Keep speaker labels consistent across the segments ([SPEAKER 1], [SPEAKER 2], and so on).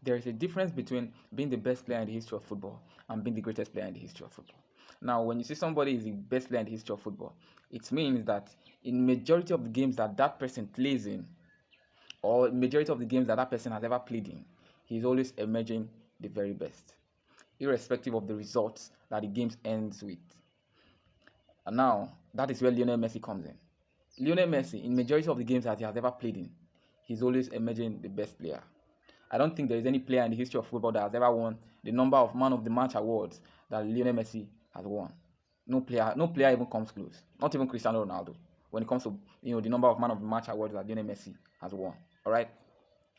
[SPEAKER 1] There is a difference between being the best player in the history of football and being the greatest player in the history of football. Now, when you see somebody is the best player in the history of football, it means that in majority of the games that that person plays in, or majority of the games that that person has ever played in, he's always emerging the very best, irrespective of the results that the game ends with. And now, that is where Lionel Messi comes in. Lionel Messi, in majority of the games that he has ever played in, he's always emerging the best player. I don't think there is any player in the history of football that has ever won the number of Man of the Match awards that Lionel Messi has won. No player even comes close. Not even Cristiano Ronaldo. When it comes to the number of Man of the Match awards that Lionel Messi has won. All right.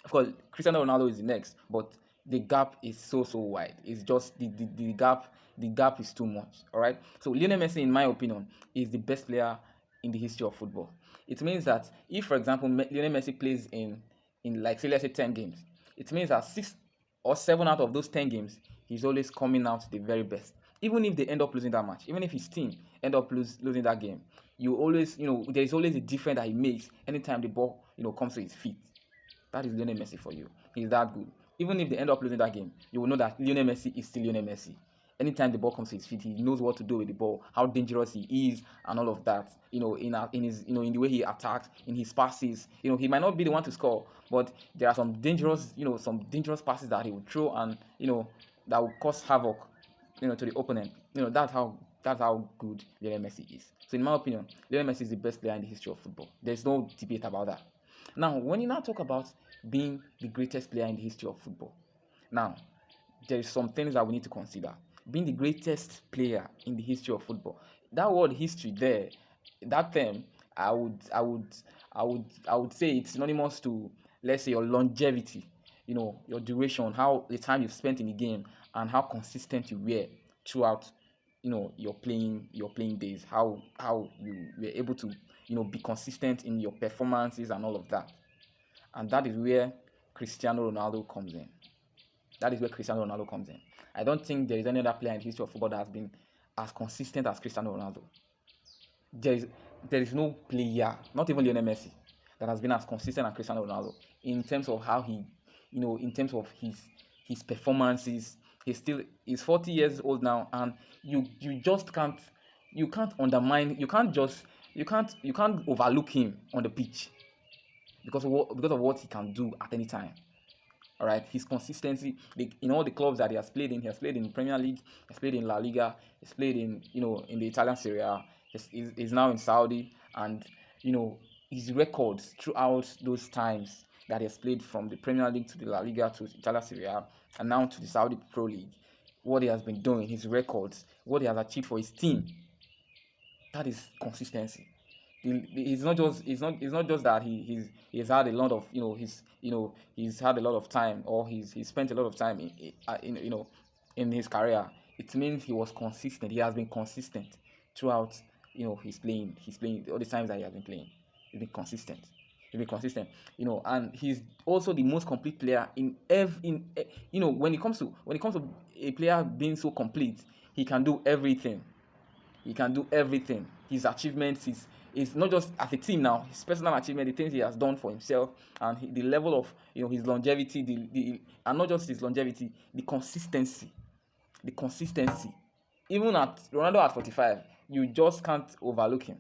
[SPEAKER 1] Of course, Cristiano Ronaldo is the next, but the gap is so wide. It's just the gap is too much. All right. So Lionel Messi, in my opinion, is the best player in the history of football. It means that if, for example, Lionel Messi plays in like, say, let's say 10 games, it means that 6 or 7 out of those 10 games, he's always coming out the very best. Even if they end up losing that match, even if his team end up losing that game, there is always a difference that he makes anytime the ball, comes to his feet. That is Lionel Messi for you. He's that good. Even if they end up losing that game, you will know that Lionel Messi is still Lionel Messi. Anytime the ball comes to his feet, he knows what to do with the ball, how dangerous he is, and all of that. In his, in the way he attacks, in his passes. He might not be the one to score, but there are some dangerous passes that he will throw, and that will cause havoc, to the opponent. That's how good Lionel Messi is. So in my opinion, Lionel Messi is the best player in the history of football. There's no debate about that. Now, when you now talk about being the greatest player in the history of football, now there is some things that we need to consider. Being the greatest player in the history of football, that word history there, that term, I would say it's synonymous to, let's say, your longevity, your duration, how the time you've spent in the game, and how consistent you were throughout, your playing days, how you were able to, be consistent in your performances and all of that. And that is where Cristiano Ronaldo comes in. I don't think there is any other player in the history of football that has been as consistent as Cristiano Ronaldo. There is no player, not even Lionel Messi, that has been as consistent as Cristiano Ronaldo in terms of how he, in terms of his performances. He's 40 years old now, and you can't overlook him on the pitch because of what he can do at any time. All right, his consistency in all the clubs that he has played in. He has played in Premier League, he's played in La Liga, he's played in in the Italian Serie A. He's now in Saudi, and his records throughout those times that he has played, from the Premier League to the La Liga to the Italian Serie A and now to the Saudi Pro League, what he has been doing, his records, what he has achieved for his team, that is consistency. It's not just that he's had a lot of he's had a lot of time, or he's spent a lot of time in his career. It means he was consistent. He has been consistent throughout his playing all the times that he has been playing. He's been consistent. And he's also the most complete player when it comes to a player being so complete. He can do everything. His achievements is not just as a team now, his personal achievement, the things he has done for himself, and the level of his longevity, and not just his longevity, the consistency. Even at Ronaldo at 45, you just can't overlook him.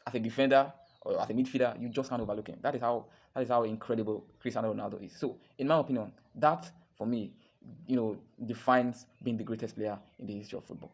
[SPEAKER 1] As a defender or as a midfielder, you just can't overlook him. That is how incredible Cristiano Ronaldo is. So, in my opinion, that for me, defines being the greatest player in the history of football.